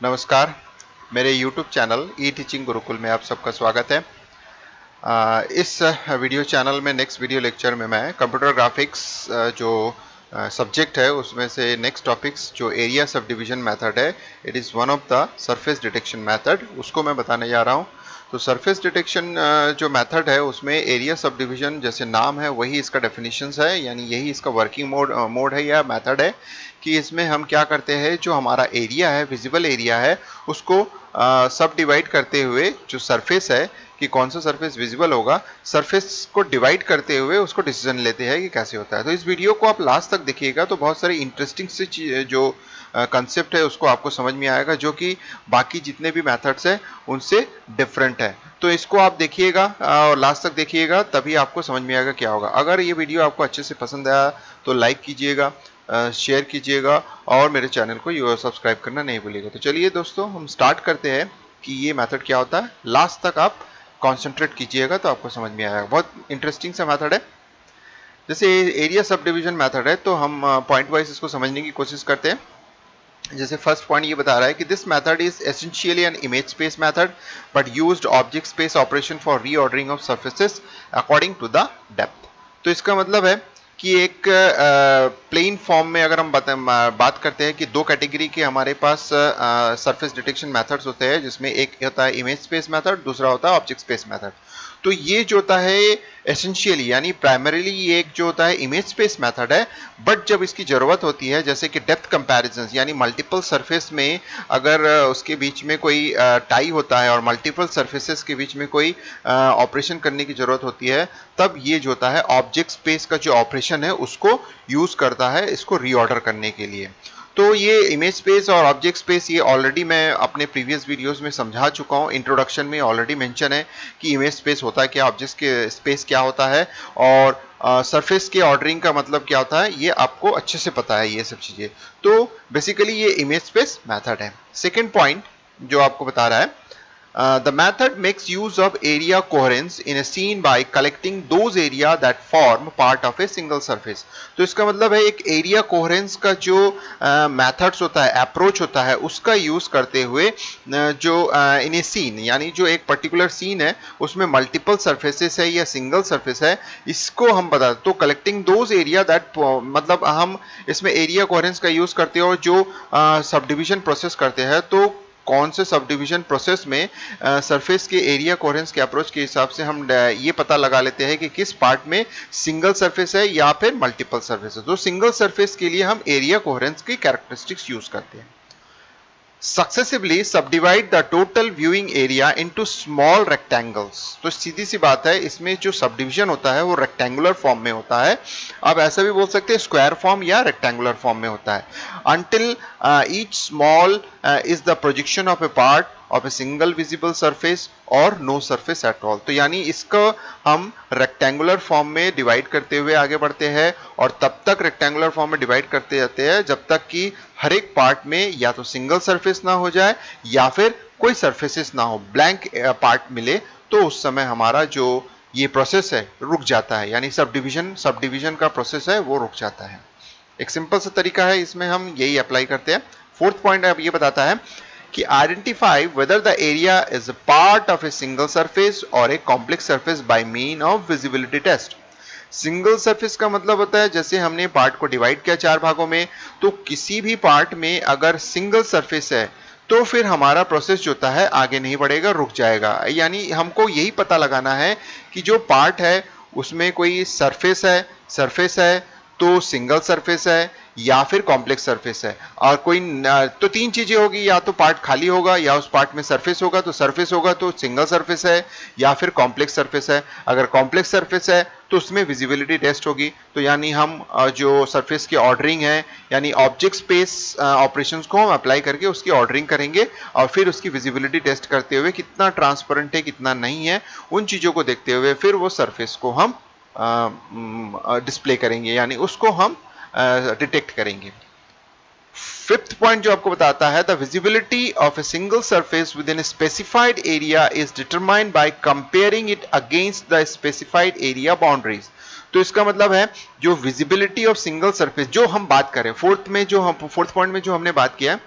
नमस्कार, मेरे YouTube channel ई teaching Gurukul में आप सबका स्वागत है। इस वीडियो चैनल में नेक्स्ट वीडियो लेक्चर में मैं कंप्यूटर ग्राफिक्स जो सब्जेक्ट है उसमें से नेक्स्ट टॉपिक्स जो एरिया सब डिवीजन मेथड है, it is one of the surface detection method, उसको मैं बताने जा रहा हूँ। तो सरफेस डिटेक्शन जो मेथड है उसमें एरिया सब डिवीजन जैसे नाम है वही इसका डेफिनेशंस है, यानी यही इसका वर्किंग मोड है या मेथड है कि इसमें हम क्या करते हैं, जो हमारा एरिया है, विजिबल एरिया है, उसको सब डिवाइड करते हुए जो सरफेस है कि कौन सा सरफेस विजिबल होगा, सरफेस को डिवाइड करते हुए उसको डिसीजन लेते हैं कि कैसे होता है। तो इस वीडियो को आप लास्ट तक देखिएगा तो बहुत सारी इंटरेस्टिंग सी जो कंसेप्ट है उसको आपको समझ में आएगा, जो कि बाकी जितने भी मेथड्स है उनसे डिफरेंट है। तो इसको आप देखिएगा और लास्ट तक देखिएगा, तभी आपको समझ में आएगा क्या होगा। अगर ये वीडियो आपको अच्छे से पसंद आया तो लाइक कीजिएगा, शेयर कीजिएगा और मेरे चैनल को सब्सक्राइब करना नहीं भूलिएगा। तो चलिए दोस्तों, हम स्टार्ट करते हैं कि ये मेथड क्या होता है। लास्ट तक आप कॉन्सेंट्रेट कीजिएगा तो आपको समझ में आएगा। बहुत इंटरेस्टिंग सा मेथड है। जैसे एरिया सब डिवीजन मेथड है तो हम पॉइंट वाइज इसको समझने की कोशिश करते हैं। जैसे फर्स्ट पॉइंट ये बता रहा है कि this method is essentially an image space method but used object space operation for reordering of surfaces according to the depth. तो इसका मतलब है कि एक प्लेन फॉर्म में अगर हम बात करते हैं कि दो कैटेगरी के हमारे पास सरफेस डिटेक्शन मेथड्स होते हैं, जिसमें एक होता है इमेज स्पेस मेथड, दूसरा होता है ऑब्जेक्ट स्पेस मेथड। तो ये जो होता है एसेंशियली यानी प्राइमरीली ये एक जो होता है इमेज स्पेस मेथड है, बट जब इसकी जरूरत होती है जैसे कि डेप्थ कंपैरिजन यानी मल्टीपल सरफेस में अगर उसके बीच में कोई टाई होता है और मल्टीपल सरफेसेस के बीच में कोई ऑपरेशन करने की जरूरत होती है, तब ये जो होता है ऑब्जेक्ट स्पेस का जो ऑपरेशन है उसको यूज करता है इसको रीऑर्डर करने के लिए। तो ये इमेज स्पेस और ऑब्जेक्ट स्पेस ये ऑलरेडी मैं अपने प्रीवियस वीडियोस में समझा चुका हूँ। इंट्रोडक्शन में ऑलरेडी मेंशन है कि इमेज स्पेस होता है क्या, ऑब्जेक्ट के स्पेस क्या होता है और सरफेस के ऑर्डरिंग का मतलब क्या होता है, ये आपको अच्छे से पता है ये सब चीजें। तो बेसिकली ये इमेज स्पेस मेथड है। सेकेंड पॉइंट जो आपको बता रहा है, the method makes use of area coherence in a scene by collecting those area that form part of a single surface। तो इसका मतलब है एक एरिया कोहेरेंस का जो मेथड्स होता है, अप्रोच होता है, उसका यूज करते हुए जो इन ए सीन यानी जो एक पर्टिकुलर सीन है उसमें मल्टीपल सरफेसेस है या सिंगल सरफेस है, इसको हम बता। तो कलेक्टिंग दोज एरिया दैट मतलब हम इसमें एरिया कोहेरेंस का यूज करते हैं और जो सब डिविजन प्रोसेस करते हैं, तो कौन से सब डिवीजन प्रोसेस में सरफेस के एरिया कोहेरेंस के अप्रोच के हिसाब से हम ये पता लगा लेते हैं कि किस पार्ट में सिंगल सरफेस है या फिर मल्टीपल सरफेस है। तो सिंगल सरफेस के लिए हम एरिया कोहेरेंस की कैरेक्टरिस्टिक्स यूज करते हैं। Successively subdivide the total viewing area into small rectangles. तो सीधी सी बात है, इसमें जो सब डिवीजन होता है वो रेक्टेंगुलर फॉर्म में होता है। आप ऐसा भी बोल सकते हैं स्क्वायर फॉर्म या रेक्टेंगुलर फॉर्म में होता है। Until each small is the projection of A part of a single visible surface और नो सरफेस एट ऑल। तो यानी इसको हम रेक्टेंगुलर फॉर्म में डिवाइड करते हुए आगे बढ़ते हैं और तब तक रेक्टेंगुलर फॉर्म में डिवाइड करते जाते हैं जब तक कि हर एक पार्ट में या तो सिंगल सरफेस ना हो जाए या फिर कोई सरफेसेस ना हो, ब्लैंक पार्ट मिले, तो उस समय हमारा जो ये प्रोसेस है रुक जाता है, यानी सब डिवीजन का प्रोसेस है वो रुक जाता है। एक सिंपल सा तरीका है, इसमें हम यही अप्लाई करते हैं। फोर्थ पॉइंट अब ये बताता है कि identify whether the area is a part of a single surface or a complex surface by mean of visibility test. Single surface का मतलब होता है जैसे हमने पार्ट को डिवाइड किया चार भागों में, तो किसी भी पार्ट में अगर सिंगल सरफेस है तो फिर हमारा प्रोसेस जो होता है आगे नहीं बढ़ेगा, रुक जाएगा। यानी हमको यही पता लगाना है कि जो पार्ट है उसमें कोई सरफेस है तो सिंगल सरफेस है या फिर कॉम्प्लेक्स सरफेस है। और कोई तो तीन चीजें होगी, या तो पार्ट खाली होगा या उस पार्ट में सरफेस होगा, तो सरफेस होगा तो सिंगल सरफेस है या फिर कॉम्प्लेक्स सरफेस है। अगर कॉम्प्लेक्स सरफेस है तो उसमें विजिबिलिटी टेस्ट होगी। तो यानी हम जो सरफेस की ऑर्डरिंग है यानी ऑब्जेक्ट स्पेस ऑपरेशंस को हम अप्लाई करके उसकी ऑर्डरिंग करेंगे और फिर उसकी विजिबिलिटी टेस्ट करते हुए कितना ट्रांसपेरेंट है कितना नहीं है, उन चीजों को देखते हुए फिर वो सरफेस को हम डिस्प्ले करेंगे, यानी उसको हम डिटेक्ट करेंगे। फिफ्थ पॉइंट जो आपको बताता है, the visibility of a single surface with in specified area is determined by comparing it against the specified area boundaries. तो इसका मतलब है जो विजिबिलिटी ऑफ सिंगल सरफेस जो हम बात करें फोर्थ पॉइंट में जो हमने बात किया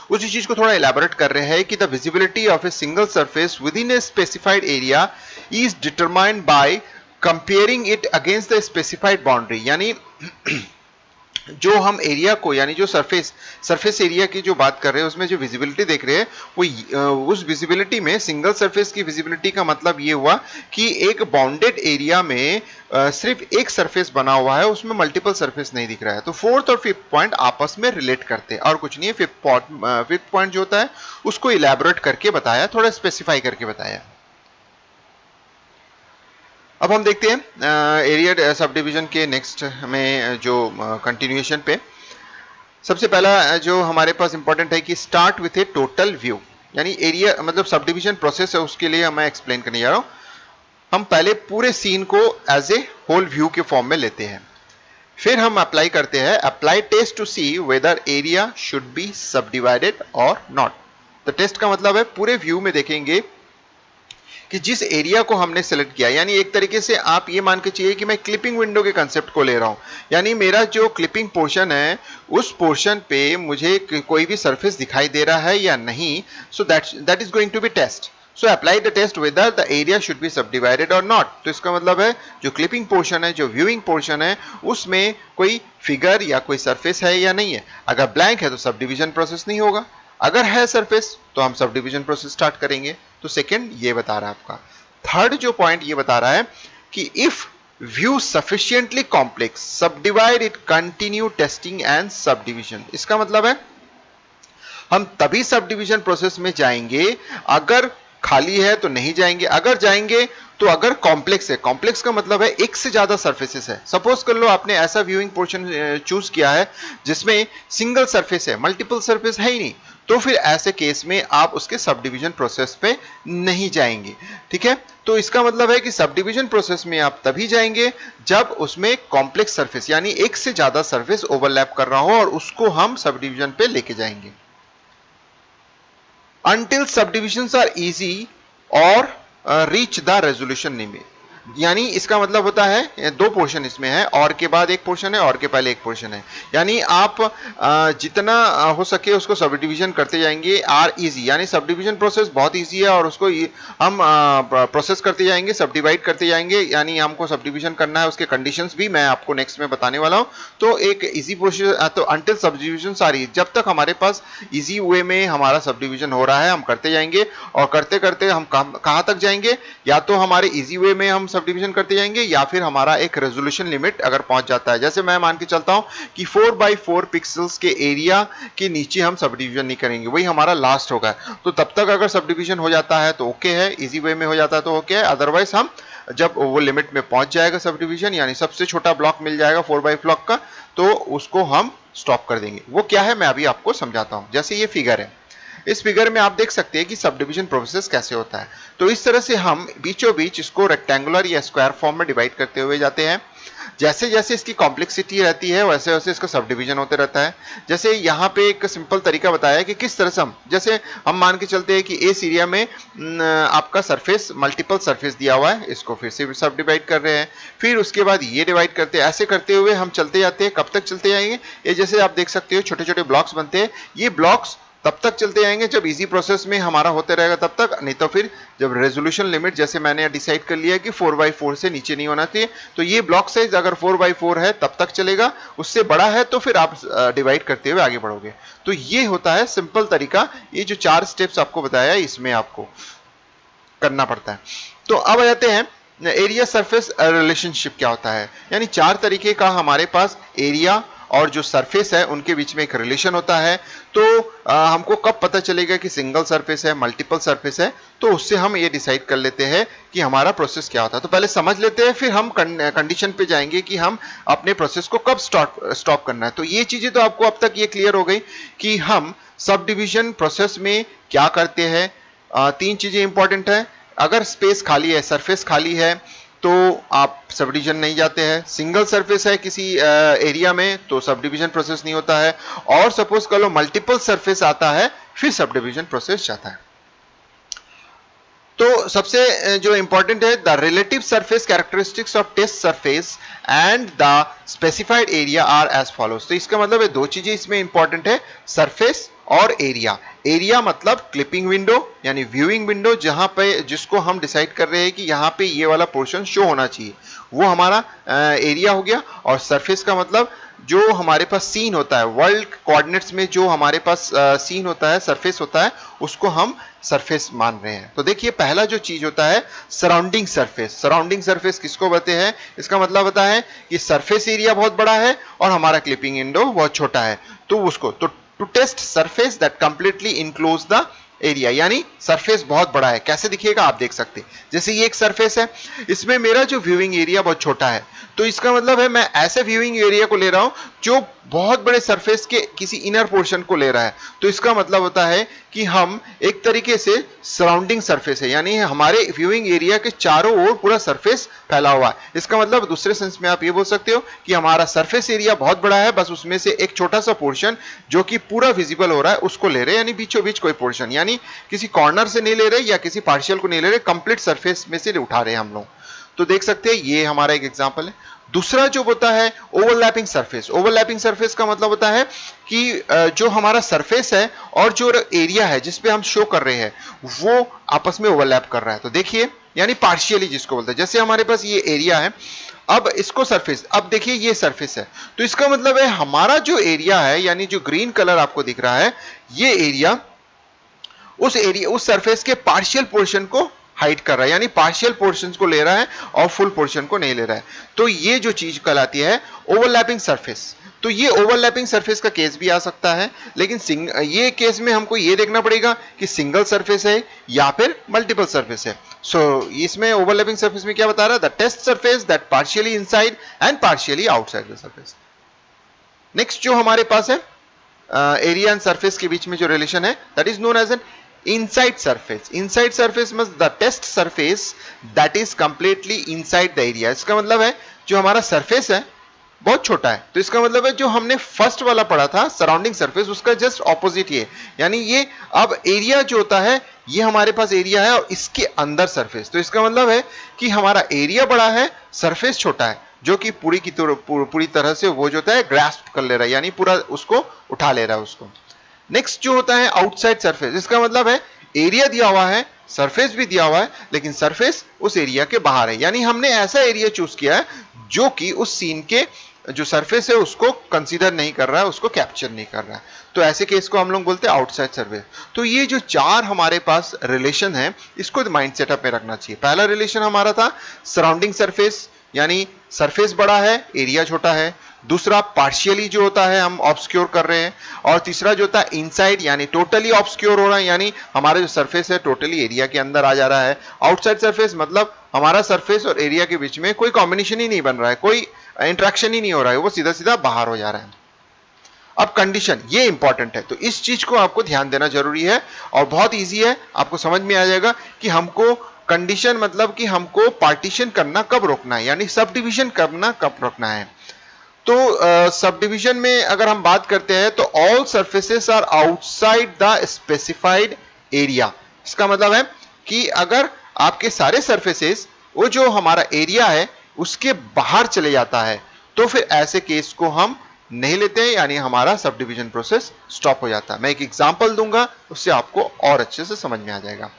उसी चीज को थोड़ा इलैबोरेट कर रहे हैं कि the visibility of a single surface with in a specified area is determined by comparing it against the specified boundary. यानी जो हम एरिया को, यानी जो सरफेस एरिया की जो बात कर रहे हैं उसमें जो विजिबिलिटी देख रहे हैं वो उस विजिबिलिटी में सिंगल सरफेस की विजिबिलिटी का मतलब ये हुआ कि एक बाउंडेड एरिया में सिर्फ एक सरफेस बना हुआ है, उसमें मल्टीपल सरफेस नहीं दिख रहा है। तो फोर्थ और फिफ्थ पॉइंट आपस में रिलेट करते हैं और कुछ नहीं है। फिफ्थ पॉइंट जो होता है उसको इलैबोरेट करके बताया, थोड़ा स्पेसिफाई करके बताया। अब हम देखते हैं एरिया सब डिवीजन के नेक्स्ट में जो कंटिन्यूएशन पे सबसे पहला जो हमारे पास इंपॉर्टेंट है कि start with A total view. यानी एरिया मतलब सब डिवीजन प्रोसेस है, उसके लिए मैं एक्सप्लेन करने जा रहा हूं। हम पहले पूरे सीन को एज ए होल व्यू के फॉर्म में लेते हैं, फिर हम अप्लाई करते हैं apply test to see whether area should be subdivided और नॉट। तो टेस्ट का मतलब है पूरे व्यू में देखेंगे कि जिस एरिया को हमने सेलेक्ट किया, यानी एक तरीके से आप ये मान के चाहिए कि मैं क्लिपिंग विंडो के कंसेप्ट को ले रहा हूं। यानी मेरा जो क्लिपिंग पोर्शन है उस पोर्शन पे मुझे कोई भी सरफेस दिखाई दे रहा है या नहीं। So that is going to be test. So apply the test whether the area should be subdivided और नॉट। तो इसका मतलब है जो क्लिपिंग पोर्शन है, जो व्यूइंग पोर्शन है, उसमें कोई फिगर या कोई सरफेस है या नहीं है। अगर ब्लैंक है तो सब डिवीजन प्रोसेस नहीं होगा, अगर है सरफेस तो हम सब डिवीजन प्रोसेस स्टार्ट करेंगे। तो सेकंड ये बता रहा है आपका। थर्ड जो पॉइंट ये बता रहा है कि इफ व्यू सफिशिएंटली कॉम्प्लेक्स सब divide it continue testing and sub division. इसका मतलब है हम तभी सब डिवीजन प्रोसेस में जाएंगे, अगर खाली है तो नहीं जाएंगे, अगर जाएंगे तो अगर कॉम्प्लेक्स है। कॉम्प्लेक्स का मतलब है एक से ज्यादा सरफेसेस है। सपोज कर लो आपने ऐसा व्यूइंग पोर्शन चूज किया है जिसमें सिंगल सरफेस है, मल्टीपल सरफेस है ही नहीं, तो फिर ऐसे केस में आप उसके सब डिवीजन प्रोसेस पे नहीं जाएंगे। ठीक है, तो इसका मतलब है कि सब डिवीजन प्रोसेस में आप तभी जाएंगे जब उसमें कॉम्प्लेक्स सरफेस यानी एक से ज्यादा सरफेस ओवरलैप कर रहा हो और उसको हम सब डिवीजन पे लेके जाएंगे। Until subdivisions are easy or reach the resolution limit। यानी इसका मतलब होता है दो पोर्शन इसमें है, और के बाद एक पोर्शन है और के पहले एक पोर्शन है। यानी आप जितना हो सके उसको सब डिवीजन करते जाएंगे। आर इजी यानी सब डिवीजन प्रोसेस बहुत इजी है और उसको हम प्रोसेस करते जाएंगे, सब डिवाइड करते जाएंगे। यानी हमको सब डिवीजन करना है, उसके कंडीशंस भी मैं आपको नेक्स्ट में बताने वाला हूं। तो एक इजी प्रोसेस, तो अंटिल सब डिवीजन सारी, जब तक हमारे पास इजी वे में हमारा सब डिवीजन हो रहा है हम करते जाएंगे, और करते करते हम कहां तक जाएंगे, या तो हमारे इजी वे में हम सब डिवीजन करते जाएंगे या फिर हमारा एक रेजोल्यूशन लिमिट अगर पहुंच जाता है। जैसे मैं मान के चलता हूं कि 4x4 पिक्सल्स के एरिया के नीचे हम सब डिवीजन नहीं करेंगे, वही हमारा लास्ट होगा। तो तब तक अगर सब डिवीजन हो जाता है तो ओके है, इजी वे में हो जाता है तो ओके है। अदरवाइज हम जब वो लिमिट में पहुंच जाएगा सब डिवीजन, यानी सबसे छोटा ब्लॉक मिल जाएगा 4x ब्लॉक का, तो उसको हम स्टॉप कर देंगे। वो क्या है मैं अभी आपको समझाता हूं। जैसे ये फिगर है, इस फिगर में आप देख सकते हैं कि सब डिवीजन प्रोसेस कैसे होता है। तो इस तरह से हम बीचों बीच इसको रेक्टेंगुलर या स्क्वायर फॉर्म में डिवाइड करते हुए जाते हैं। जैसे जैसे इसकी कॉम्प्लेक्सिटी रहती है वैसे वैसे इसका सब डिवीजन होते रहता है। जैसे यहाँ पे एक सिंपल तरीका बताया है कि किस तरह से जैसे हम मान के चलते हैं कि इस एरिया में आपका सरफेस मल्टीपल सरफेस दिया हुआ है, इसको फिर से सब डिवाइड कर रहे हैं, फिर उसके बाद ये डिवाइड करते हैं। ऐसे करते हुए हम चलते जाते हैं। कब तक चलते जाएंगे, ये जैसे आप देख सकते हो छोटे छोटे ब्लॉक्स बनते हैं, ये ब्लॉक्स तब तक चलते जाएंगे जब इजी प्रोसेस में हमारा होते रहेगा तब तक, नहीं तो फिर जब रेजोल्यूशन लिमिट जैसे मैंने डिसाइड कर लिया कि 4x4 से नीचे नहीं होना चाहिए, तो ये ब्लॉक साइज अगर 4x4 है तब तक चलेगा, उससे बड़ा है तो फिर आप डिवाइड करते हुए आगे बढ़ोगे। तो ये होता है सिंपल तरीका। ये जो 4 स्टेप्स आपको बताया इसमें आपको करना पड़ता है। तो अब आ जाते हैं एरिया सरफेस रिलेशनशिप क्या होता है। यानी 4 तरीके का हमारे पास एरिया और जो सरफेस है उनके बीच में एक रिलेशन होता है। तो हमको कब पता चलेगा कि सिंगल सरफेस है, मल्टीपल सरफेस है, तो उससे हम ये डिसाइड कर लेते हैं कि हमारा प्रोसेस क्या होता है। तो पहले समझ लेते हैं, फिर हम कंडीशन पे जाएंगे कि हम अपने प्रोसेस को कब स्टॉप करना है। तो ये चीजें तो आपको अब तक ये क्लियर हो गई कि हम सब डिवीजन प्रोसेस में क्या करते हैं। 3 चीजें इंपॉर्टेंट है। अगर स्पेस खाली है, सरफेस खाली है, तो आप सब डिवीजन नहीं जाते हैं। सिंगल सरफेस है किसी एरिया में तो सब डिवीजन प्रोसेस नहीं होता है, और सपोज कर लो मल्टीपल सरफेस आता है फिर सब डिवीजन प्रोसेस जाता है। तो सबसे जो इंपॉर्टेंट है, the relative surface characteristics of test surface and the specified area are as follows. तो इसका मतलब है दो चीजें इसमें इंपॉर्टेंट है, सरफेस और एरिया। एरिया मतलब क्लिपिंग विंडो यानी व्यूइंग विंडो, जहां पे जिसको हम डिसाइड कर रहे हैं कि यहाँ पे ये वाला पोर्शन शो होना चाहिए, वो हमारा एरिया हो गया। और सरफेस का मतलब जो हमारे पास सीन होता है, वर्ल्ड कोऑर्डिनेट्स में जो हमारे पास सीन होता है, सरफेस होता है, उसको हम सरफेस मान रहे हैं। तो देखिए पहला जो चीज होता है सराउंडिंग सरफेस। सराउंडिंग सरफेस किसको बोलते हैं? इसका मतलब होता है कि सरफेस एरिया बहुत बड़ा है और हमारा क्लिपिंग विंडो बहुत छोटा है। तो उसको to test surface that completely enclose the area, यानी सरफेस बहुत बड़ा है। कैसे दिखेगा आप देख सकते हैं, जैसे ये एक सरफेस है, इसमें मेरा जो व्यूइंग एरिया बहुत छोटा है, तो इसका मतलब है मैं ऐसे व्यूइंग एरिया को ले रहा हूं जो बहुत बड़े सरफेस के किसी इनर पोर्शन को ले रहा है। तो इसका मतलब होता है कि हम एक तरीके से सराउंडिंग सरफेस है, यानी हमारे व्यूइंग एरिया के चारों ओर पूरा सरफेस फैला हुआ है। इसका मतलब दूसरे सेंस में आप ये बोल सकते हो कि हमारा सरफेस एरिया बहुत बड़ा है, बस उसमें से एक छोटा सा पोर्शन जो कि पूरा विजिबल हो रहा है उसको ले रहे हैं, यानी बीचों बीच कोई पोर्शन, यानी किसी कॉर्नर से नहीं ले रहे या किसी पार्शियल को नहीं ले रहे, कंप्लीट सरफेस में से उठा रहे हैं हम लोग। तो देख सकते हैं ये हमारा एक एग्जांपल है। दूसरा जो होता है ओवरलैपिंग सरफेस। ओवरलैपिंग सरफेस का मतलब होता है कि जो हमारा सरफेस है और जो एरिया है जिस पे हम शो कर रहे हैं वो आपस में ओवरलैप कर रहा है। तो देखिए, यानी पार्शियली जिसको बोलते हैं, जैसे हमारे पास ये एरिया है, अब इसको सरफेस, अब देखिए ये सरफेस है, तो इसका मतलब है हमारा जो एरिया है, यानी जो ग्रीन कलर आपको दिख रहा है, ये एरिया उस सरफेस के पार्शियल पोर्शन को हाइड कर रहा है, यानी पार्शियल पोर्शंस को ले रहा है और फुल पोर्शन को नहीं ले रहा है। तो ये जो चीज कहलाती है ओवरलैपिंग सरफेस। तो ये ओवरलैपिंग सरफेस का केस भी आ सकता है, लेकिन ये केस में हमको ये देखना पड़ेगा कि सिंगल सरफेस है या फिर मल्टीपल सरफेस है। सो इसमें ओवरलैपिंग सरफेस में क्या बता रहा है? The test surface that partially inside and partially outside the surface. Next जो हमारे पास है एरिया एंड सरफेस के बीच में जो रिलेशन है, that is known as an inside surface. Inside surface means the test surface that is completely inside the area. इसका मतलब है जो हमारा सरफेस है बहुत छोटा है, तो इसका मतलब है जो हमने फर्स्ट वाला पढ़ा था सराउंडिंग सरफेस, उसका जस्ट ऑपोजिट ये, यानी ये अब एरिया जो होता है ये हमारे पास एरिया है और इसके अंदर सरफेस। तो इसका मतलब है कि हमारा एरिया बड़ा है, सरफेस छोटा है, जो कि पूरी तरह से वो जो होता है ग्रास्प कर ले रहा है, यानी पूरा उसको उठा ले रहा है उसको। नेक्स्ट जो होता है आउटसाइड सरफेस। इसका मतलब है एरिया दिया हुआ है, सरफेस भी दिया हुआ है, लेकिन सरफेस उस एरिया के बाहर है, यानी हमने ऐसा एरिया चूज किया है जो कि उस सीन के जो सरफेस है उसको कंसीडर नहीं कर रहा है, उसको कैप्चर नहीं कर रहा है। तो ऐसे केस को हम लोग बोलते हैं आउटसाइड सरफेस। तो ये जो चार हमारे पास रिलेशन है, इसको माइंड सेटअप में रखना चाहिए। पहला रिलेशन हमारा था सराउंडिंग सरफेस, यानी सरफेस बड़ा है, एरिया छोटा है। दूसरा पार्शियली जो होता है हम ऑब्सक्योर कर रहे हैं। और तीसरा जो होता है इनसाइड, यानी टोटली ऑब्सक्योर हो रहा है, यानी हमारा जो सरफेस है टोटली एरिया के अंदर आ जा रहा है। आउटसाइड सरफेस मतलब हमारा सरफेस और एरिया के बीच में कोई कॉम्बिनेशन ही नहीं बन रहा है, कोई इंटरेक्शन ही नहीं हो रहा है, वो सीधा सीधा बाहर हो जा रहा है। अब कंडीशन ये इंपॉर्टेंट है, तो इस चीज को आपको ध्यान देना जरूरी है और बहुत इजी है, आपको समझ में आ जाएगा कि हमको कंडीशन मतलब कि हमको पार्टीशन करना कब रोकना है, यानी सब डिविजन करना कब रोकना है। तो सब डिविजन में अगर हम बात करते हैं तो all surfaces are outside the specified area. इसका मतलब है कि अगर आपके सारे सरफेसेस वो जो हमारा एरिया है उसके बाहर चले जाता है तो फिर ऐसे केस को हम नहीं लेते हैं, यानी हमारा सब डिविजन प्रोसेस स्टॉप हो जाता है। मैं एक एग्जांपल दूंगा, उससे आपको और अच्छे से समझ में आ जाएगा।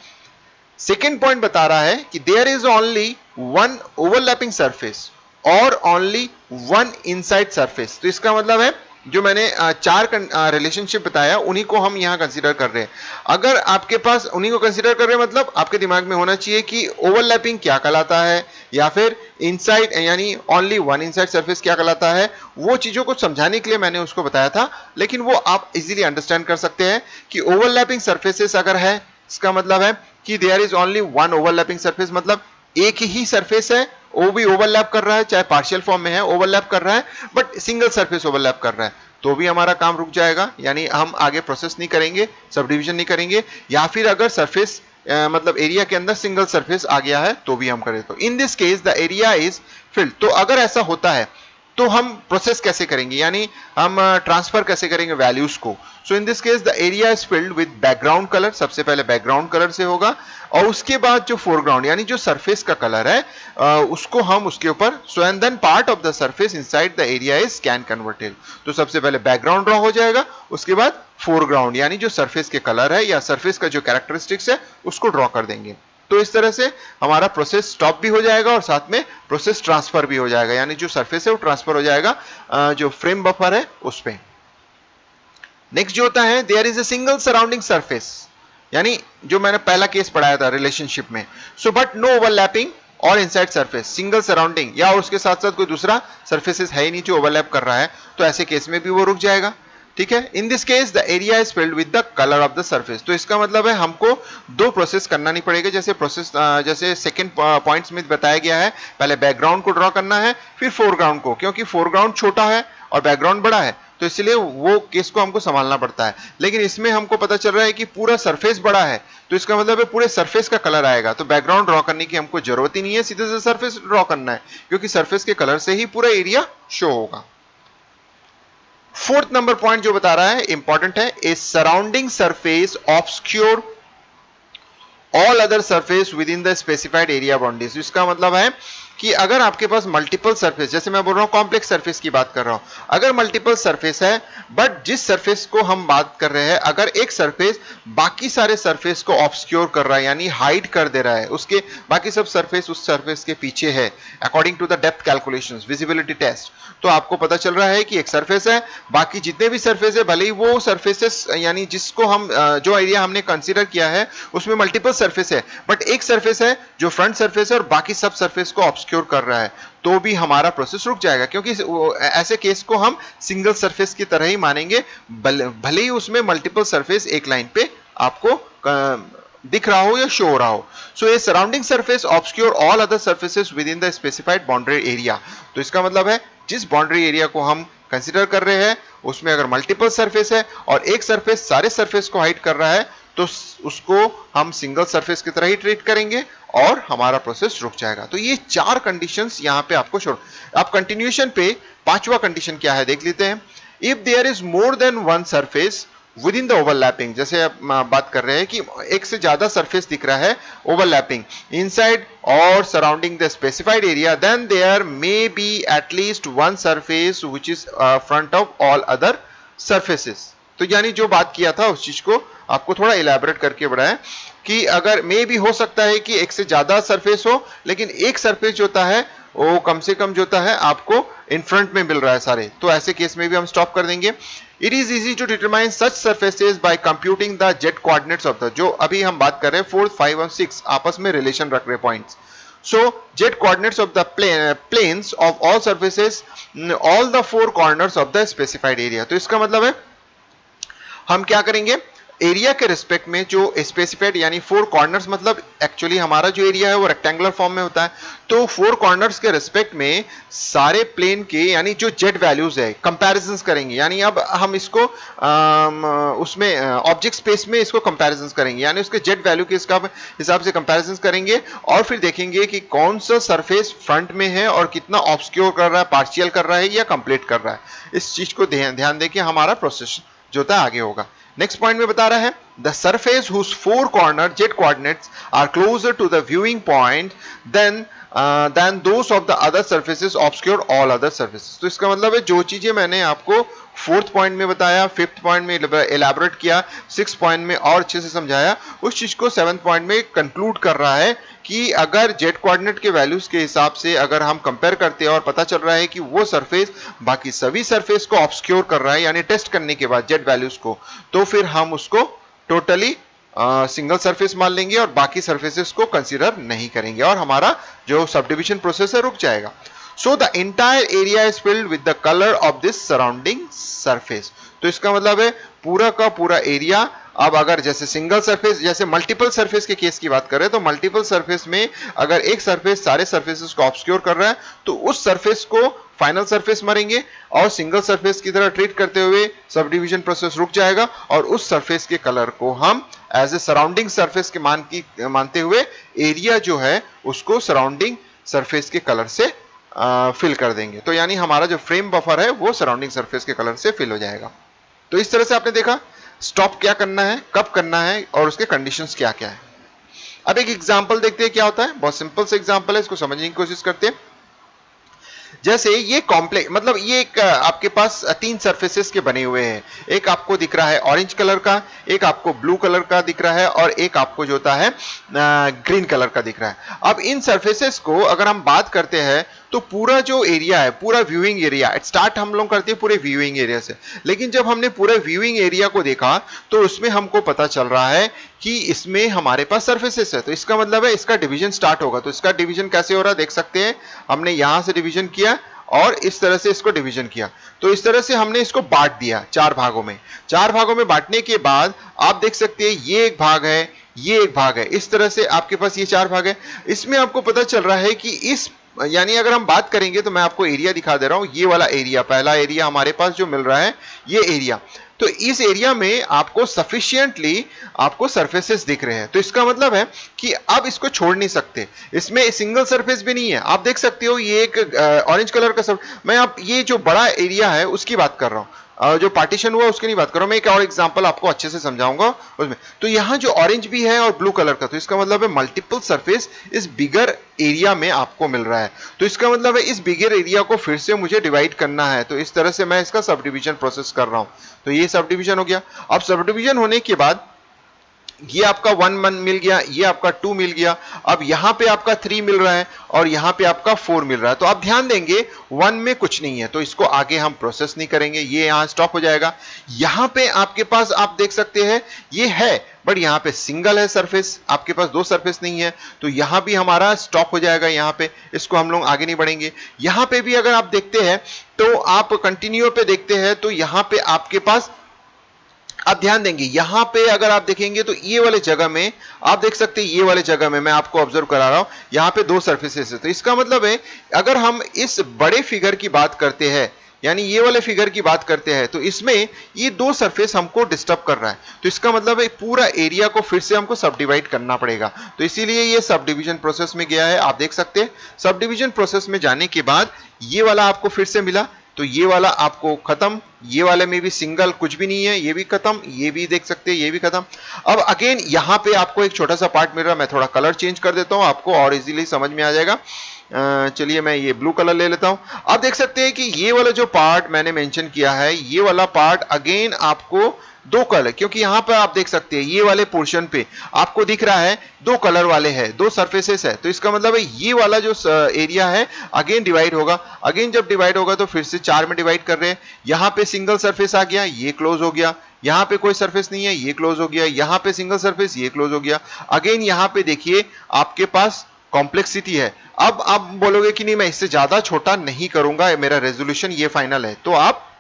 सेकेंड पॉइंट बता रहा है कि there is only one overlapping surface और ओनली वन इनसाइड सरफेस। तो इसका मतलब है जो मैंने चार रिलेशनशिप बताया उन्हीं को हम यहां कंसीडर कर रहे हैं। अगर आपके पास उन्हीं को कंसीडर कर रहे हैं मतलब आपके दिमाग में होना चाहिए कि ओवरलैपिंग क्या कहलाता है या फिर इनसाइड यानी ओनली वन इनसाइड सरफेस क्या कहलाता है। वो चीजों को समझाने के लिए मैंने उसको बताया था, लेकिन वो आप इजीली अंडरस्टैंड कर सकते हैं कि ओवरलैपिंग सरफेसेस अगर है इसका मतलब है कि there is only one overlapping surface, मतलब एक ही सरफेस है, वो भी ओवरलैप कर रहा है, चाहे पार्शियल फॉर्म में है ओवरलैप कर रहा है, बट सिंगल सरफेस ओवरलैप कर रहा है, तो भी हमारा काम रुक जाएगा, यानी हम आगे प्रोसेस नहीं करेंगे, सब डिवीजन नहीं करेंगे। या फिर अगर सरफेस मतलब एरिया के अंदर सिंगल सरफेस आ गया है तो भी हम करें। तो इन this case the area is field. तो अगर ऐसा होता है तो हम प्रोसेस कैसे करेंगे, यानी हम ट्रांसफर कैसे करेंगे वैल्यूज को। So in this case the area is filled with background colour, सबसे पहले बैकग्राउंड कलर से होगा, और उसके बाद जो फोरग्राउंड यानी जो सरफेस का कलर है उसको हम उसके ऊपर, so and then part of the surface inside the area is can converted. तो सबसे पहले बैकग्राउंड ड्रॉ हो जाएगा, उसके बाद फोरग्राउंड यानी जो सरफेस के कलर है या सरफेस का जो कैरेक्टरिस्टिक्स है उसको ड्रॉ कर देंगे। तो इस तरह से हमारा प्रोसेस स्टॉप भी हो जाएगा और साथ में प्रोसेस ट्रांसफर भी हो जाएगा, यानी जो सरफेस है वो ट्रांसफर हो जाएगा जो फ्रेम बफर है उस पे। नेक्स्ट जो होता है, there is a single surrounding surface, यानी जो मैंने पहला केस पढ़ाया था रिलेशनशिप में। सो बट नो ओवरलैपिंग और इनसाइड सरफेस, सिंगल सराउंडिंग या उसके साथ साथ कोई दूसरा सरफेसेस है ही नहीं जो ओवरलैप कर रहा है, तो ऐसे केस में भी वो रुक जाएगा। ठीक है, इन this case the area is filled with the colour of the surface. तो इसका मतलब है हमको दो प्रोसेस करना नहीं पड़ेगा, जैसे सेकंड पॉइंट्स में बताया गया है, पहले बैकग्राउंड को ड्रॉ करना है फिर फोरग्राउंड को, क्योंकि फोरग्राउंड छोटा है और बैकग्राउंड बड़ा है तो इसलिए वो केस को हमको संभालना पड़ता है। लेकिन इसमें हमको पता चल रहा है कि पूरा सरफेस बड़ा है, तो इसका मतलब है पूरे सरफेस का कलर आएगा, तो बैकग्राउंड ड्रॉ करने की हमको जरूरत ही नहीं है, सीधे से सरफेस ड्रॉ करना है, क्योंकि सरफेस के कलर से ही पूरा एरिया शो होगा। फोर्थ नंबर पॉइंट जो बता रहा है इंपॉर्टेंट है, a surrounding surface obscure all other surface within the specified area boundaries. इसका मतलब है कि अगर आपके पास मल्टीपल सरफेस, जैसे मैं बोल रहा हूं कॉम्प्लेक्स सरफेस की बात कर रहा हूं, अगर मल्टीपल सरफेस है बट जिस सरफेस को हम बात कर रहे हैं, अगर एक सरफेस बाकी सारे सरफेस को ऑब्स्क्योर कर रहा है यानी हाइड कर दे रहा है, उसके बाकी सब सरफेस उस सरफेस के पीछे है according to the depth calculations visibility test, तो आपको पता चल रहा है कि एक सरफेस है, बाकी जितने भी सरफेस है भले ही वो सरफेसेस यानी जिसको हम जो एरिया हमने कंसीडर किया है उसमें मल्टीपल सरफेस है, बट एक सरफेस है जो फ्रंट सरफेस है और बाकी सब सरफेस को ऑब्स्क्योर कर रहा है, तो भी हमारा प्रोसेस रुक जाएगा, क्योंकि ऐसे केस को हम सिंगल सरफेस की तरह ही मानेंगे, भले ही उसमें मल्टीपल सरफेस एक लाइन पे आपको दिख रहा हो या शो हो रहा हो। So a surrounding surface obscure all other surfaces within the specified boundary area. तो इसका मतलब है जिस बाउंड्री एरिया को हम कंसीडर कर रहे हैं उसमें अगर मल्टीपल सरफेस है और एक सरफेस सारे सरफेस को हाइड कर रहा है तो उसको हम सिंगल सरफेस की तरह ही ट्रीट करेंगे और हमारा प्रोसेस रुक जाएगा। तो ये चार कंडीशंस यहां पे आपको छोड़, आप कंटिन्यूएशन पे पांचवा कंडीशन क्या है देख लेते हैं। If there is more than one surface within the overlapping, जैसे आप बात कर रहे हैं कि एक से ज्यादा सरफेस दिख रहा है ओवरलैपिंग इनसाइड और surrounding the specified area, then there may be at least one surface which is front of all other surfaces. तो यानी जो बात किया था उस चीज को आपको थोड़ा इलैबोरेट करके बढ़ाएं कि अगर मे भी हो सकता है कि एक से ज्यादा सरफेस हो, लेकिन एक सरफेस जो होता है वो कम से कम जो होता है आपको इन फ्रंट में मिल रहा है सारे, तो ऐसे केस में भी हम स्टॉप कर देंगे। It is easy to determine such surfaces by computing the z coordinates of the, जो अभी हम बात कर रहे हैं 4, 5 और 6 आपस में रिलेशन रख रहे points. So jet coordinates of the planes of all surfaces, all the four corners of the specified area। तो इसका मतलब है हम क्या करेंगे, एरिया के रिस्पेक्ट में जो स्पेसिफाइड यानी फोर कॉर्नर्स, मतलब एक्चुअली हमारा जो एरिया है वो रेक्टेंगुलर फॉर्म में होता है, तो फोर कॉर्नर्स के रिस्पेक्ट में सारे प्लेन के यानी जो जेड वैल्यूज है कंपैरिजंस करेंगे, यानी अब हम इसको उसमें ऑब्जेक्ट स्पेस में इसको कंपैरिजंस करेंगे, यानी उसके जेड वैल्यू के हिसाब से कंपैरिजंस करेंगे और फिर देखेंगे कि कौन सा सरफेस फ्रंट में है और कितना ऑब्स्क्योर कर रहा है, पार्शियल कर रहा है या कंप्लीट कर रहा है। इस चीज को ध्यान देके हमारा प्रोसेस जो होता है आगे होगा। नेक्स्ट पॉइंट में बता रहा है the surface whose four corner z coordinates are closer to the viewing point than those of the other surfaces obscure all other surfaces. तो इसका मतलब है जो चीजें मैंने आपको फोर्थ पॉइंट में बताया, फिफ्थ पॉइंट में एलैबोरेट किया, सिक्स पॉइंट में और अच्छे से समझाया, उस चीज को सेवंथ पॉइंट में कंक्लूड कर रहा है कि अगर जेट कोऑर्डिनेट के वैल्यूज के हिसाब से अगर हम कंपेयर करते हैं और पता चल रहा है कि वो सरफेस बाकी सभी सरफेस को ऑब्स्क्योर कर रहा है यानी टेस्ट करने के बाद जेट वैल्यूज को, तो फिर हम उसको टोटली सिंगल सरफेस मान लेंगे और बाकी सरफेसेस को कंसीडर नहीं करेंगे और हमारा जो सब डिविजन प्रोसेस है रुक जाएगा। So the entire area is filled with the color of this surrounding surface। तो इसका मतलब है पूरा का पूरा एरिया, अब अगर जैसे सिंगल सरफेस, जैसे मल्टीपल सरफेस के केस की बात कर रहे हैं तो मल्टीपल सरफेस में अगर एक सरफेस सारे सरफेसेस को ऑब्स्क्योर कर रहा है तो उस सरफेस को फाइनल सरफेस मारेंगे और सिंगल सरफेस की तरह ट्रीट करते हुए सब डिविजन प्रोसेस रुक जाएगा और उस सरफेस के कलर को हम एज ए सराउंडिंग सरफेस के मानते हुए एरिया जो है उसको सराउंडिंग सरफेस के कलर से फिल कर देंगे। तो यानी हमारा जो फ्रेम बफर है वो सराउंडिंग सरफेस के कलर से फिल हो जाएगा। तो इस तरह से आपने देखा स्टॉप क्या करना है, कब करना है और उसके कंडीशंस क्या क्या है। अब एक एग्जांपल देखते हैं क्या होता है। बहुत सिंपल सा एग्जांपल है, इसको समझने की कोशिश करते हैं। जैसे ये कॉम्प्लेक्स मतलब ये एक आपके पास तीन सरफेसेस के बने हुए हैं। एक आपको दिख रहा है ऑरेंज कलर का, एक आपको ब्लू कलर का दिख रहा है और एक आपको जो होता है ग्रीन कलर का दिख रहा है। अब इन सरफेसेस को अगर हम बात करते हैं तो पूरा जो एरिया है, पूरा व्यूइंग एरिया, स्टार्ट हम लोग करते हैं पूरे व्यूइंग एरिया से, लेकिन जब हमने पूरे व्यूइंग एरिया को देखा तो उसमें हमको पता चल रहा है कि इसमें हमारे पास सरफेसेस है। तो इसका मतलब है इसका डिवीजन स्टार्ट होगा। तो इसका डिवीजन कैसे हो रहा है देख सकते हैं। हमने यहां से डिवीजन किया और इस तरह से इसको डिवीजन किया। तो इस तरह से हमने इसको बांट दिया चार भागों में। चार भागों में बांटने के बाद आप देख सकते हैं ये एक भाग है, ये एक भाग है, इस तरह से आपके पास ये चार भाग है। इसमें आपको पता चल रहा है कि इस यानी अगर हम बात करेंगे तो मैं आपको एरिया दिखा दे रहा हूं। ये वाला एरिया, पहला एरिया हमारे पास जो मिल रहा है ये एरिया। तो इस एरिया में आपको सफिशिएंटली आपको सरफेसेस दिख रहे हैं। तो इसका मतलब है कि अब इसको छोड़ नहीं सकते। इसमें सिंगल सरफेस भी नहीं है। आप देख सकते हो ये एक ऑरेंज कलर का मैं आप ये जो बड़ा एरिया है उसकी बात कर रहा हूं, जो पार्टीशन हुआ उसकी नहीं बात कर रहा हूं। मैं एक और एग्जांपल आपको अच्छे से समझाऊंगा उसमें। तो यहां जो ऑरेंज भी है और ब्लू कलर का, तो इसका मतलब है मल्टीपल सरफेस इस बिगर एरिया में आपको मिल रहा है। तो इसका मतलब है इस बिगर एरिया को फिर से मुझे डिवाइड करना है। तो इस तरह से मैं इसका सब डिवीजन प्रोसेस कर रहा हूं। तो ये सब डिवीजन हो गया। अब सब डिवीजन होने के बाद ये आपका 1 मिल गया, ये आपका 2 मिल गया। अब यहां पे आपका 3 मिल रहा है और यहां पे आपका 4 मिल रहा है। तो आप ध्यान देंगे 1 में कुछ नहीं है, तो इसको आगे हम प्रोसेस नहीं करेंगे, ये यहां स्टॉप हो जाएगा। यहां पे आपके पास आप देख सकते हैं ये है, बट यहां पे सिंगल है सरफेस, आपके पास दो सरफेस नहीं है, तो यहां भी हमारा स्टॉप हो जाएगा। यहां पे इसको हम लोग आगे नहीं बढ़ेंगे। यहां पे भी अगर आप देखते हैं तो आप कंटिन्यू पे देखते हैं तो यहां पे आपके पास आप ध्यान देंगे, यहां पे अगर आप देखेंगे तो ये वाले जगह में आप देख सकते हैं, ये वाले जगह में मैं आपको ऑब्जर्व करा रहा हूं, यहां पे दो सरफेसेस है। तो इसका मतलब है अगर हम इस बड़े फिगर की बात करते हैं, यानी ये वाले फिगर की बात करते हैं, तो इसमें ये दो सरफेस हमको डिस्टर्ब कर रहा है। तो इसका मतलब है पूरा एरिया को फिर से हमको सब डिवाइड करना पड़ेगा। तो इसीलिए ये सब डिवीजन प्रोसेस में गया है। आप देख सकते हैं सब डिवीजन प्रोसेस में जाने के बाद ये वाला आपको फिर से मिला, तो ये वाला आपको खत्म, ये वाले में भी सिंगल कुछ भी नहीं है, ये भी खत्म, ये भी देख सकते हैं ये भी खत्म। अब अगेन यहां पे आपको एक छोटा सा पार्ट मिल रहा है, मैं थोड़ा कलर चेंज कर देता हूं आपको और इजीली समझ में आ जाएगा। चलिए मैं ये ब्लू कलर ले लेता हूं। आप देख सकते हैं कि ये वाला जो पार्ट मैंने मेंशन किया है, ये वाला पार्ट अगेन आपको दो कलर, क्योंकि यहां पर आप देख सकते हैं ये वाले पोर्शन पे आपको दिख रहा है दो कलर वाले हैं, दो सरफेसेस है। तो इसका मतलब है ये वाला जो एरिया है अगेन डिवाइड होगा। अगेन जब डिवाइड होगा तो फिर से चार में डिवाइड कर रहे हैं। यहां पे सिंगल सरफेस आ गया, ये क्लोज हो गया। यहां पे कोई सरफेस नहीं है, ये क्लोज हो गया। यहां पे सिंगल सरफेस, ये क्लोज हो गया। अगेन यहां पे देखिए आपके पास कॉम्प्लेक्सिटी है। अब आप बोलोगे कि नहीं मैं इससे ज्यादा छोटा नहीं करूंगा, मेरा रेजोल्यूशन ये फाइनल है, तो आप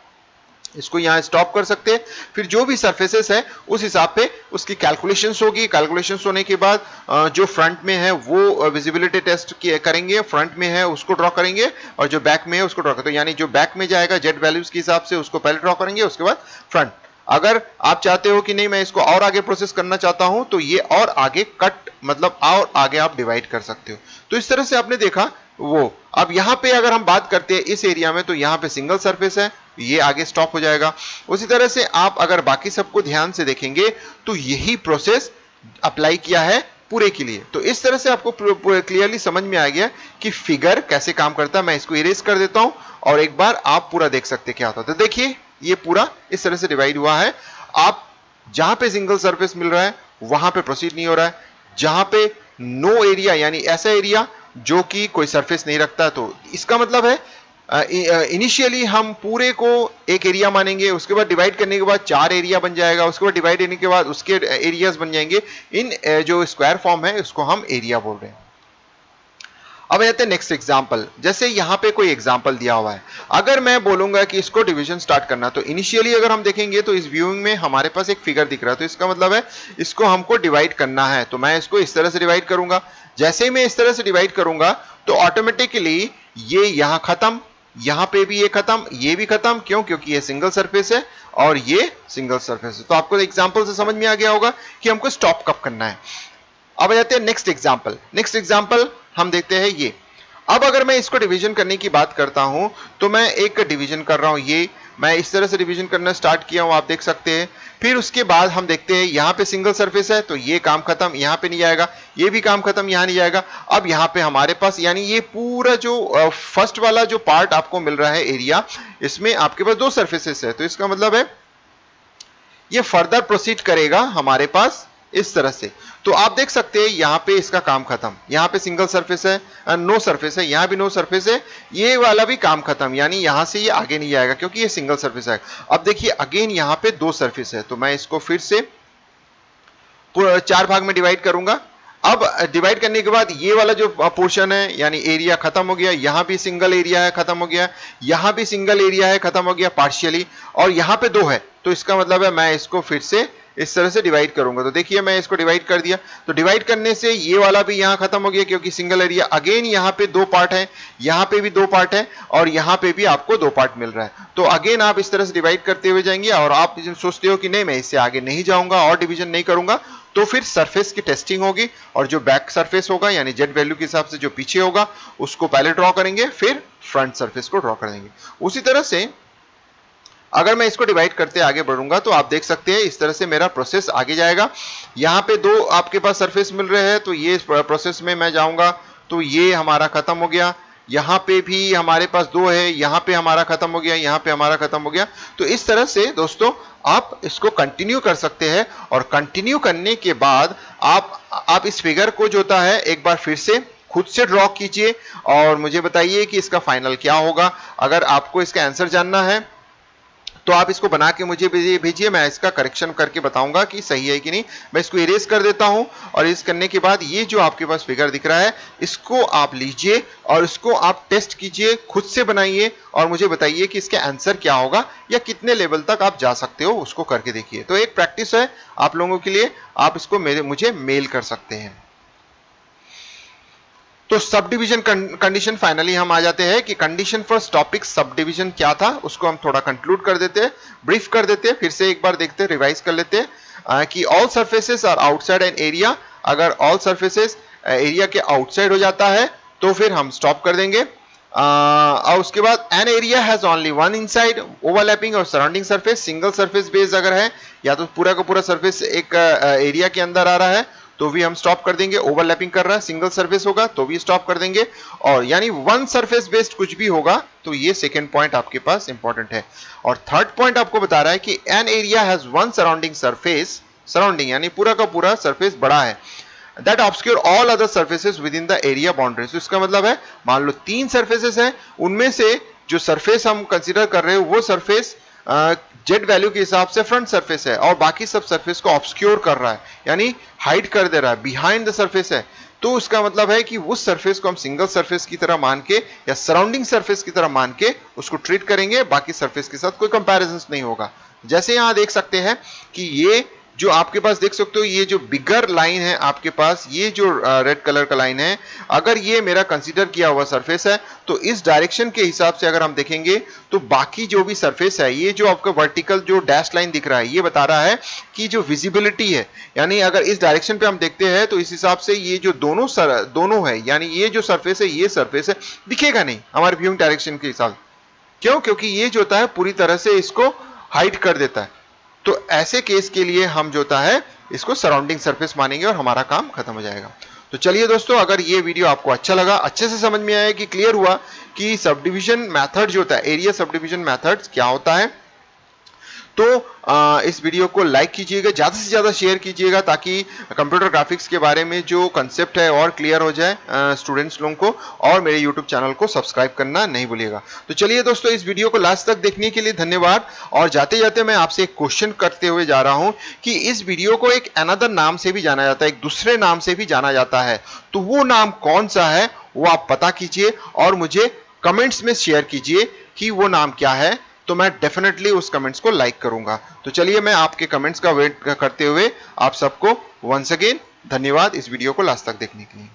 इसको यहां स्टॉप कर सकते हैं। फिर जो भी सरफेसेस है उस हिसाब पे उसकी कैलकुलेशंस होगी। कैलकुलेशंस होने के बाद जो फ्रंट में है वो विजिबिलिटी टेस्ट करेंगे, फ्रंट में है उसको ड्रॉ करेंगे और जो बैक में है उसको ड्रॉ करेंगे। तो यानी जो बैक में जाएगा जेड वैल्यूज के हिसाब से उसको पहले ड्रॉ करेंगे, उसके बाद फ्रंट। अगर आप चाहते हो कि नहीं मैं इसको और आगे प्रोसेस करना चाहता हूं तो ये और आगे कट मतलब और आगे आप डिवाइड कर सकते हो। तो इस तरह से आपने देखा वो। अब यहां पे अगर हम बात करते हैं इस एरिया में, तो यहां पे सिंगल सरफेस है, ये आगे स्टॉप हो जाएगा। उसी तरह से आप अगर बाकी सबको ध्यान से देखेंगे तो यही प्रोसेस अप्लाई किया है पूरे के लिए। तो इस तरह से आपको क्लियरली समझ में आ गया कि फिगर कैसे काम करता है। मैं इसको इरेज कर देता हूं और एक बार आप पूरा देख सकते हैं क्या होता है। तो देखिए ये पूरा इस तरह से डिवाइड हुआ है। आप जहां पे सिंगल सरफेस मिल रहा है वहां पे प्रोसीड नहीं हो रहा है। जहां पे नो एरिया यानी ऐसा एरिया जो कि कोई सरफेस नहीं रखता, तो इसका मतलब है इनिशियली हम पूरे को एक एरिया मानेंगे, उसके बाद डिवाइड करने के बाद चार एरिया बन जाएगा, उसके बाद डिवाइड करने के बाद उसके एरियाज बन जाएंगे। इन जो स्क्वायर फॉर्म है उसको हम एरिया बोल रहे हैं। अब आते हैं नेक्स्ट एग्जांपल। जैसे यहां पे कोई एग्जांपल दिया हुआ है, अगर मैं बोलूंगा कि इसको डिवीजन स्टार्ट करना, तो इनिशियली अगर हम देखेंगे तो इस व्यूइंग में हमारे पास एक फिगर दिख रहा है, तो इसका मतलब है इसको हमको डिवाइड करना है। तो मैं इसको इस तरह से डिवाइड करूंगा। जैसे ही मैं इस तरह से डिवाइड करूंगा तो ऑटोमेटिकली ये यहां खत्म, यहां पे भी ये खत्म, ये भी खत्म। क्यों? क्योंकि ये सिंगल सरफेस है और ये सिंगल सरफेस है। तो आपको एग्जांपल से समझ में आ गया होगा कि हमको स्टॉप कब करना है। अब आ जाते हैं नेक्स्ट एग्जांपल। नेक्स्ट एग्जांपल हम देखते हैं ये। अब अगर मैं इसको डिवीजन करने की बात करता हूं तो मैं एक डिवीजन कर रहा हूं, ये मैं इस तरह से डिवीजन करना स्टार्ट किया हूं, आप देख सकते हैं। फिर उसके बाद हम देखते हैं यहां पे सिंगल सरफेस है तो ये काम खत्म, यहां पे नहीं जाएगा, ये भी काम खत्म, यहां नहीं जाएगा। अब यहां पे हमारे पास यानी ये पूरा जो फर्स्ट वाला जो पार्ट आपको मिल रहा है एरिया, इसमें आपके पास दो सरफेसेस है, तो इसका मतलब है ये फर्दर प्रोसीड करेगा हमारे पास इस तरह से। तो आप देख सकते हैं यहां पे इसका काम खत्म, यहां पे सिंगल सरफेस है, नो सरफेस है, यहां भी नो सरफेस है, ये वाला भी काम खत्म, यानी यहां से ये आगे नहीं जाएगा क्योंकि ये सिंगल सरफेस है। अब देखिए अगेन यहां पे दो सरफेस है, तो मैं इसको फिर से चार भाग में डिवाइड करूंगा। अब डिवाइड करने के बाद ये वाला जो पोर्शन है यानी एरिया खत्म हो गया, यहां भी सिंगल एरिया है खत्म हो गया, यहां भी सिंगल एरिया है खत्म हो गया पार्शियली, और यहां पे दो है, तो इसका मतलब है मैं इसको फिर से इस तरह से डिवाइड करूंगा। तो देखिए मैं इसको डिवाइड कर दिया, तो डिवाइड करने से ये वाला भी यहां खत्म हो गया क्योंकि सिंगल एरिया। अगेन यहां पे दो पार्ट है, यहां पे भी दो पार्ट है, और यहां पे भी आपको दो पार्ट मिल रहा है। तो अगेन आप इस तरह से डिवाइड करते हुए जाएंगे, और आप सोचते हो कि नहीं मैं इससे आगे नहीं जाऊंगा और डिवीजन नहीं करूंगा, तो फिर सरफेस की टेस्टिंग होगी, और जो बैक सरफेस होगा यानी जेड वैल्यू के हिसाब से जो पीछे होगा उसको पहले ड्रॉ करेंगे, फिर फ्रंट सरफेस को ड्रॉ कर देंगे। उसी तरह से अगर मैं इसको डिवाइड करते आगे बढ़ूंगा तो आप देख सकते हैं इस तरह से मेरा प्रोसेस आगे जाएगा। यहां पे दो आपके पास सरफेस मिल रहे हैं, तो ये प्रोसेस में मैं जाऊंगा तो ये हमारा खत्म हो गया, यहां पे भी हमारे पास दो है, यहां पे हमारा खत्म हो गया, यहां पे हमारा खत्म हो गया। तो इस तरह से दोस्तों आप इसको कंटिन्यू कर सकते हैं, और कंटिन्यू करने के बाद आप इस फिगर को जो होता है एक बार फिर से खुद से ड्रॉ कीजिए और मुझे बताइए कि इसका फाइनल क्या होगा। अगर आपको इसका आंसर जानना है तो आप इसको बना के मुझे भेजिए, मैं इसका करेक्शन करके बताऊंगा कि सही है कि नहीं। मैं इसको इरेज कर देता हूं, और इरेज करने के बाद ये जो आपके पास फिगर दिख रहा है इसको आप लीजिए और इसको आप टेस्ट कीजिए, खुद से बनाइए और मुझे बताइए कि इसका आंसर क्या होगा या कितने लेवल तक आप जा सकते हो, उसको करके देखिए। तो एक प्रैक्टिस है आप लोगों के लिए, आप इसको मुझे मेल कर सकते हैं। तो सब डिवीजन कंडीशन फाइनली हम आ जाते हैं कि condition for topic sub division क्या था, उसको हम थोड़ा कंक्लूड कर देते हैं, ब्रीफ कर देते हैं, फिर से एक बार देखते हैं, रिवाइज कर लेते हैं कि all surfaces are outside an area. अगर ऑल सरफेसेस एरिया के आउटसाइड हो जाता है तो फिर हम स्टॉप कर देंगे। और उसके बाद an area has only one inside overlapping or surrounding surface, single surface based अगर है या तो पूरा का पूरा सरफेस एक एरिया के अंदर आ रहा है तो भी हम स्टॉप कर देंगे, ओवरलैपिंग कर रहा है, सिंगल सरफेस होगा तो भी स्टॉप कर देंगे, और यानी वन सरफेस बेस्ड कुछ भी होगा तो ये सेकंड पॉइंट आपके पास इंपॉर्टेंट है। और थर्ड पॉइंट आपको बता रहा है कि N area has one surrounding surface, surrounding यानी पूरा का पूरा सरफेस बड़ा है, that obscure all other surfaces with in the area boundary. तो इसका मतलब है मान लो तीन सरफेसेस हैं, उनमें से जो सरफेस हम कंसीडर कर रहे हो वो सरफेस जेड वैल्यू के हिसाब से फ्रंट सरफेस है, और बाकी सब सरफेस को ऑब्सक्योर कर रहा है यानी हाइड कर दे रहा है, बिहाइंड द सरफेस है। तो उसका मतलब है कि उस सरफेस को हम सिंगल सरफेस की तरह मान के या सराउंडिंग सरफेस की तरह मान के उसको ट्रीट करेंगे, बाकी सरफेस के साथ कोई कंपैरिजन नहीं होगा। जैसे यहां देख सकते हैं कि ये जो आपके पास देख सकते हो ये जो बिगर लाइन है आपके पास, ये जो रेड कलर का लाइन है, अगर ये मेरा कंसीडर किया हुआ सरफेस है तो इस डायरेक्शन के हिसाब से अगर हम देखेंगे तो बाकी जो भी सरफेस है, ये जो आपका वर्टिकल जो डैश लाइन दिख रहा है ये बता रहा है कि जो विजिबिलिटी है, यानी अगर इस डायरेक्शन पे हम देखते हैं तो इस हिसाब से ये जो दोनों है यानी ये जो सरफेस है ये सरफेस है दिखेगा नहीं हमारे व्यूइंग डायरेक्शन के हिसाब। क्यों? क्योंकि ये जो होता है पूरी तरह से इसको हाइड कर देता है। तो ऐसे केस के लिए हम जो होता है इसको सराउंडिंग सरफेस मानेंगे और हमारा काम खत्म हो जाएगा। तो चलिए दोस्तों, अगर ये वीडियो आपको अच्छा लगा, अच्छे से समझ में आया कि क्लियर हुआ कि सब डिवीजन मेथड जो होता है, एरिया सब डिवीजन मेथड क्या होता है, तो इस वीडियो को लाइक कीजिएगा, ज़्यादा से ज़्यादा शेयर कीजिएगा ताकि कंप्यूटर ग्राफिक्स के बारे में जो कंसेप्ट है और क्लियर हो जाए स्टूडेंट्स लोगों को, और मेरे यूट्यूब चैनल को सब्सक्राइब करना नहीं भूलिएगा। तो चलिए दोस्तों, इस वीडियो को लास्ट तक देखने के लिए धन्यवाद। और जाते जाते मैं आपसे एक क्वेश्चन करते हुए जा रहा हूं कि इस वीडियो को एक अनदर नाम से भी जाना जाता है, एक दूसरे नाम से भी जाना जाता है, तो वो नाम कौन सा है वो आप पता कीजिए और मुझे कमेंट्स में शेयर कीजिए कि वो नाम क्या है, तो मैं डेफिनेटली उस कमेंट्स को लाइक करूंगा। तो चलिए मैं आपके कमेंट्स का वेट करते हुए आप सबको वंस अगेन धन्यवाद इस वीडियो को लास्ट तक देखने के लिए।